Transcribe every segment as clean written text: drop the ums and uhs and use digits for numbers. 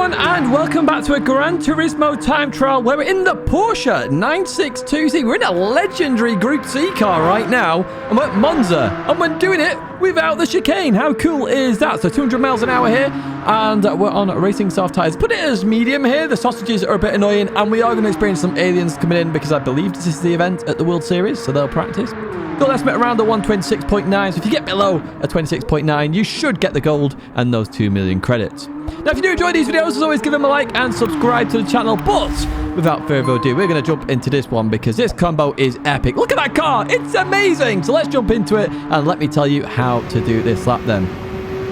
everyone, and welcome back to a Gran Turismo time trial where we're in the Porsche 962Z. We're in a legendary Group C car right now, and we're at Monza, and we're doing it without the chicane. How cool is that? So 200 miles an hour here, and we're on racing soft tires. Put it as medium here. The sausages are a bit annoying, and we are going to experience some aliens coming in because I believe this is the event at the World Series, so they'll practice. Gold estimate around the 126.9, so if you get below a 26.9, you should get the gold and those 2 million credits. Now, if you do enjoy these videos, as always, give them a like and subscribe to the channel. But without further ado, we're going to jump into this one because this combo is epic. Look at that car. It's amazing. So let's jump into it and let me tell you how to do this lap then.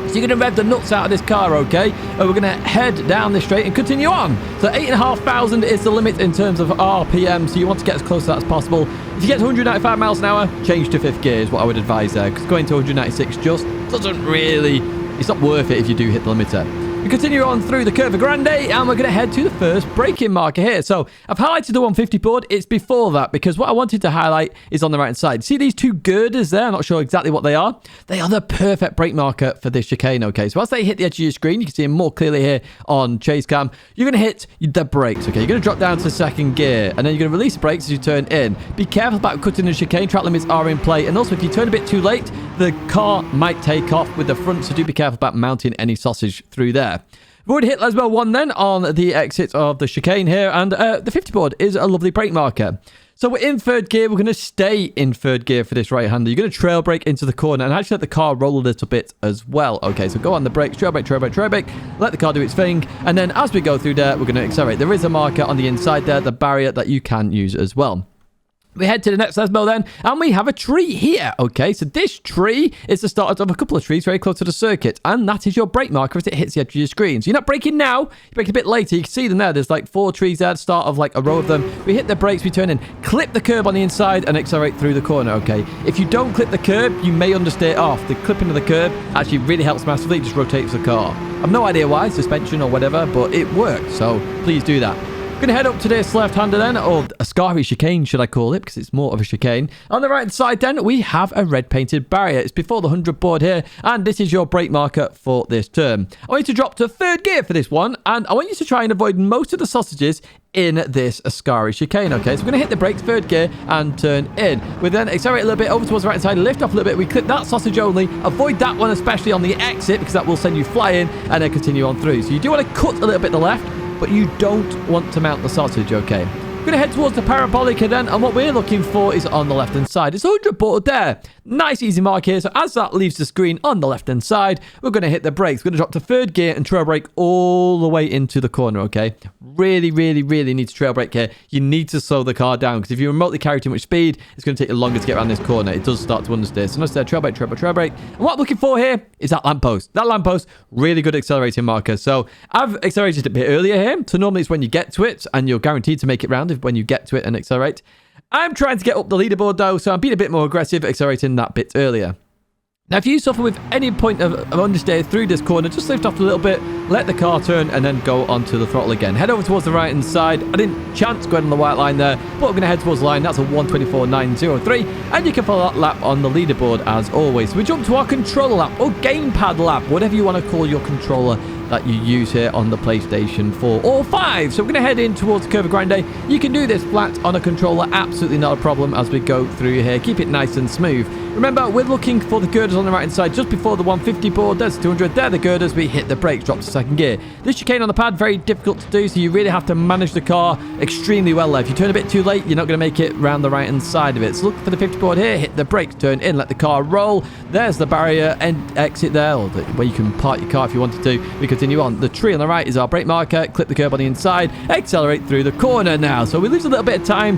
So you're going to rev the nuts out of this car, okay? And we're going to head down this straight and continue on. So 8,500 is the limit in terms of RPM, so you want to get as close to that as possible. If you get to 195 miles an hour, change to 5th gear is what I would advise there, because going to 196 just doesn't really... It's not worth it if you do hit the limiter. We continue on through the Curva Grande, and we're going to head to the first braking marker here. So I've highlighted the 150 board. It's before that, because what I wanted to highlight is on the right side. See these two girders there? I'm not sure exactly what they are. They are the perfect brake marker for this chicane, okay? So as they hit the edge of your screen, you can see them more clearly here on chase cam. You're going to hit the brakes, okay? You're going to drop down to 2nd gear, and then you're going to release the brakes as you turn in. Be careful about cutting the chicane. Track limits are in play, and also if you turn a bit too late, the car might take off with the front, so do be careful about mounting any sausage through there. We've already hit Lesbo 1 then on the exit of the chicane here, and the 50 board is a lovely brake marker. So we're in 3rd gear. We're going to stay in 3rd gear for this right-hander. You're going to trail brake into the corner and actually let the car roll a little bit as well. Okay, so go on the brakes, trail brake, trail brake, trail brake. Let the car do its thing. And then as we go through there, we're going to accelerate. There is a marker on the inside there, the barrier that you can use as well. We head to the next Lesbo then, and we have a tree here, okay? So this tree is the start of a couple of trees very close to the circuit, and that is your brake marker as it hits the edge of your screen. So you're not braking now, you brake a bit later. You can see them there. There's like 4 trees there at the start of like a row of them. We hit the brakes, we turn in, clip the curb on the inside, and accelerate through the corner, okay? If you don't clip the curb, you may understeer off. The clipping of the curb actually really helps massively. It just rotates the car. I've no idea why, suspension or whatever, but it works, so please do that. Going to head up to this left-hander then, or a Scary chicane, should I call it, because it's more of a chicane. On the right side then, we have a red-painted barrier. It's before the 100 board here, and this is your brake marker for this turn. I want you to drop to 3rd gear for this one, and I want you to try and avoid most of the sausages in this Ascari chicane, okay? So we're going to hit the brakes, 3rd gear, and turn in. We then accelerate a little bit over towards the right side, lift off a little bit. We clip that sausage only. Avoid that one, especially on the exit, because that will send you flying, and then continue on through. So you do want to cut a little bit to the left, but you don't want to mount the sausage, okay? We're going to head towards the parabolic then, and what we're looking for is on the left-hand side. It's 100 board there. Nice, easy mark here. So as that leaves the screen on the left-hand side, we're going to hit the brakes. We're going to drop to 3rd gear and trail brake all the way into the corner, okay? Really, really, really need to trail brake here. You need to slow the car down, because if you remotely carry too much speed, it's going to take you longer to get around this corner. It does start to understeer. So notice there, trail brake, trail brake, trail brake. And what I'm looking for here is that lamppost. That lamppost, really good accelerating marker. So I've accelerated a bit earlier here. So normally it's when you get to it, and you're guaranteed to make it round when you get to it and accelerate. I'm trying to get up the leaderboard though, so I'm being a bit more aggressive, accelerating that bit earlier. Now, if you suffer with any point of understeer through this corner, just lift off a little bit, let the car turn, and then go onto the throttle again. Head over towards the right-hand side. I didn't chance going on the white line there, but we're going to head towards the line. That's a 124.903, and you can follow that lap on the leaderboard as always. So we jump to our controller lap, or gamepad lap, whatever you want to call your controller that you use here on the PlayStation 4 or 5. So we're going to head in towards Curva Grande. You can do this flat on a controller, absolutely not a problem as we go through here. Keep it nice and smooth. Remember, we're looking for the girders on the right hand side just before the 150 board. There's 200. There the girders. We hit the brakes, drop to 2nd gear. This chicane on the pad, very difficult to do, so you really have to manage the car extremely well there. If you turn a bit too late, you're not going to make it round the right hand side of it. So look for the 50 board here, hit the brakes, turn in, let the car roll. There's the barrier and exit there, or where you can park your car if you wanted to. We continue on. The tree on the right is our brake marker. Clip the curb on the inside, accelerate through the corner now. So we lose a little bit of time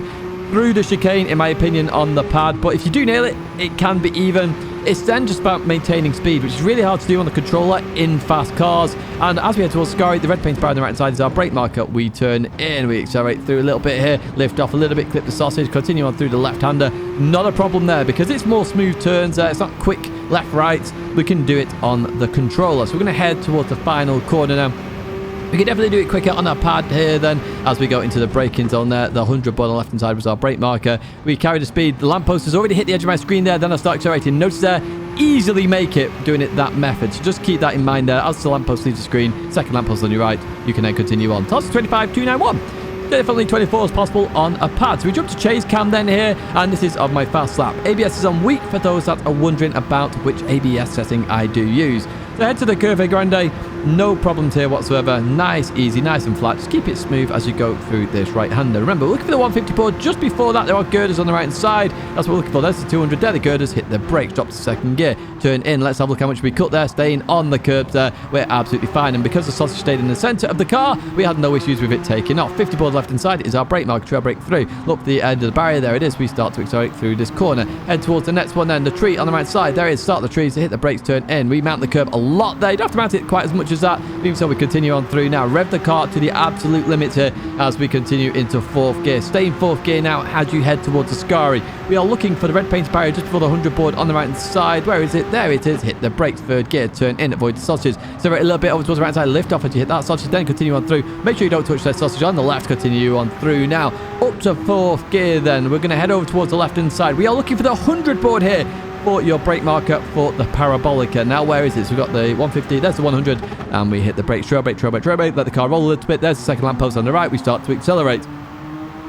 through the chicane, in my opinion, on the pad, but if you do nail it, it can be even. It's then just about maintaining speed, which is really hard to do on the controller in fast cars. And as we head towards Scary, the red paint bar on the right side is our brake marker. We turn in, we accelerate through a little bit here, lift off a little bit, clip the sausage, continue on through the left-hander. Not a problem there, because it's more smooth turns. It's not quick left-right. We can do it on the controller. So we're going to head towards the final corner now. We can definitely do it quicker on our pad here then as we go into the braking zone there. The 100 board on the left hand side was our brake marker. We carry the speed. The lamppost has already hit the edge of my screen there. Then I start accelerating. Notice there, easily make it doing it that method. So just keep that in mind there. As the lamppost leaves the screen, second lamppost on your right, you can then continue on. Toss 25.291. Definitely 24 is possible on a pad. So we jump to chase cam then here, and this is of my fast lap. ABS is on weak for those that are wondering about which ABS setting I do use. So head to the Curve Grande. No problems here whatsoever. Nice, easy, nice and flat. Just keep it smooth as you go through this right-hander. Remember, looking for the 150 board. Just before that, there are girders on the right-hand side. That's what we're looking for. There's the 200 there. The girders hit the brakes. Drop to second gear. Turn in. Let's have a look how much we cut there. Staying on the curbs there. We're absolutely fine. And because the sausage stayed in the centre of the car, we had no issues with it taking off. 50 board left-hand side is our brake mark. Trail brake through. Look at the end of the barrier. There it is. We start to accelerate through this corner. Head towards the next one then. The tree on the right side. There it is. Start the trees. Hit the brakes. Turn in. We mount the curb a lot there. You don't have to mount it quite as much as that. Even so, we continue on through now. Rev the car to the absolute limits here as we continue into fourth gear. Stay in fourth gear now as you head towards the Ascari. We are looking for the red paint barrier just before the 100 board on the right hand side. Where is it? There it is. Hit the brakes. Third gear. Turn in. Avoid the sausages. So a little bit over towards the right side. Lift off as you hit that sausage. Then continue on through. Make sure you don't touch that sausage on the left. Continue on through now. Up to fourth gear then. We're going to head over towards the left hand side. We are looking for the 100 board here for your brake marker for the Parabolica. Now, where is it? So we've got the 150, there's the 100, and we hit the brakes, trail brake, let the car roll a little bit. There's the second lamppost on the right. We start to accelerate.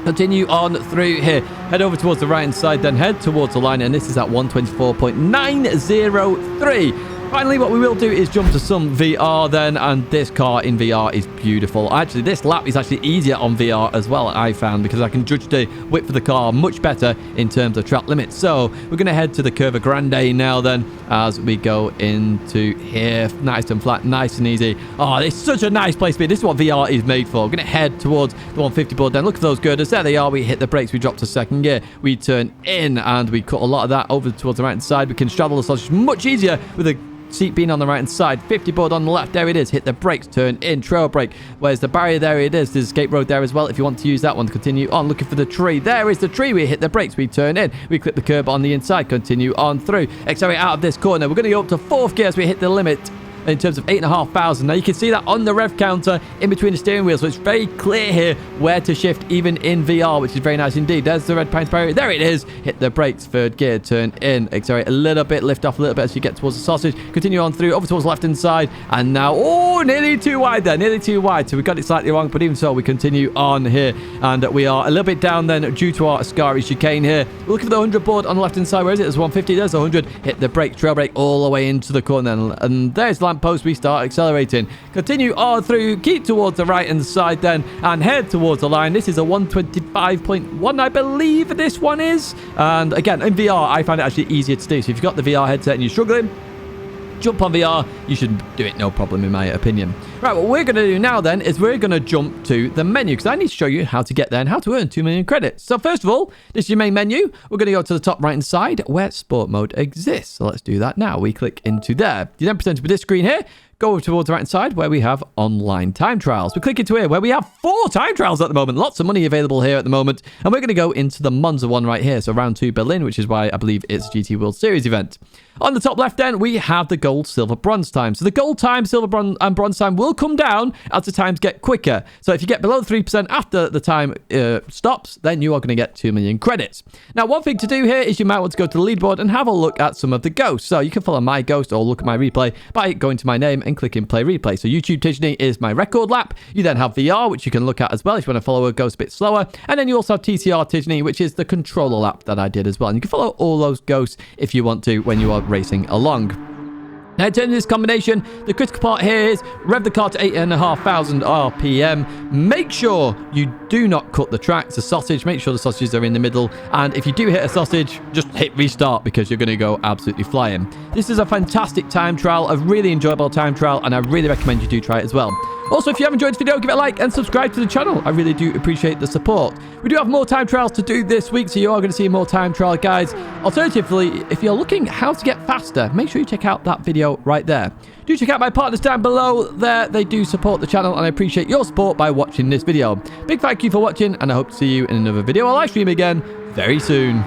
Continue on through here. Head over towards the right-hand side, then head towards the line, and this is at 124.903. Finally, what we will do is jump to some VR then, and this car in VR is beautiful. Actually, this lap is actually easier on VR as well, I found, because I can judge the width of the car much better in terms of track limits. So we're going to head to the Curva Grande now then, as we go into here. Nice and flat, nice and easy. Oh, it's such a nice place to be. This is what VR is made for. We're going to head towards the 150 board then. Look at those girders. There they are. We hit the brakes. We drop to second gear. We turn in, and we cut a lot of that over towards the right-hand side. We can straddle the sausage much easier with a seat being on the right hand side. 50 board on the left. There it is. Hit the brakes. Turn in. Trail brake. Where's the barrier? There it is. There's escape road there as well if you want to use that one to continue on. Looking for the tree. There is the tree. We hit the brakes. We turn in. We clip the curb on the inside. Continue on through. Accelerate out of this corner. We're going to go up to fourth gear as we hit the limit in terms of 8,500. Now you can see that on the rev counter in between the steering wheels, so it's very clear here where to shift even in VR, which is very nice indeed. There's the red paint barrier. There it is. Hit the brakes. Third gear. Turn in. Accelerate a little bit. Lift off a little bit as you get towards the sausage. Continue on through over towards the left hand side, and now nearly too wide there. Nearly too wide. So we got it slightly wrong, but even so we continue on here, and we are a little bit down then due to our Ascari chicane here. We're looking for the 100 board on the left hand side. Where is it? There's 150. There's 100. Hit the brake. Trail brake all the way into the corner, and there's the lamppost. We start accelerating. Continue on through. Keep towards the right hand side then, and head towards the line. This is a 125.1, I believe this one is. And again, in VR, I find it actually easier to do. So if you've got the VR headset and you're struggling, jump on VR. You should do it no problem in my opinion. Right, what we're going to do now then is we're going to jump to the menu, because I need to show you how to get there and how to earn 2 million credits. So first of all, this is your main menu. We're going to go to the top right hand side where sport mode exists. So let's do that now. We click into there. You then presented with this screen here. Go over towards the right hand side where we have online time trials. We click into here where we have 4 time trials at the moment. Lots of money available here at the moment. And we're going to go into the Monza one right here. So round 2 Berlin, which is why I believe it's a GT World Series event. On the top left then, we have the gold, silver, bronze time. So the gold time, silver, and bronze time will come down as the times get quicker. So if you get below 3% after the time stops, then you are going to get 2 million credits. Now, one thing to do here is you might want to go to the leaderboard and have a look at some of the ghosts. So you can follow my ghost or look at my replay by going to my name and clicking play replay. So YouTube Tidgney is my record lap. You then have VR, which you can look at as well if you want to follow a ghost a bit slower. And then you also have TCR Tidgney, which is the controller lap that I did as well. And you can follow all those ghosts if you want to when you are racing along. Now, in terms of this combination, the critical part here is rev the car to 8,500 RPM. Make sure you do not cut the tracks, the sausage. Make sure the sausages are in the middle. And if you do hit a sausage, just hit restart because you're going to go absolutely flying. This is a fantastic time trial, a really enjoyable time trial, and I really recommend you do try it as well. Also, if you have enjoyed this video, give it a like and subscribe to the channel. I really do appreciate the support. We do have more time trials to do this week, so you are going to see more time trial guides. Alternatively, if you're looking how to get faster, make sure you check out that video right there. Do check out my partners down below there. They do support the channel, and I appreciate your support by watching this video. Big thank you for watching, and I hope to see you in another video or live stream again very soon.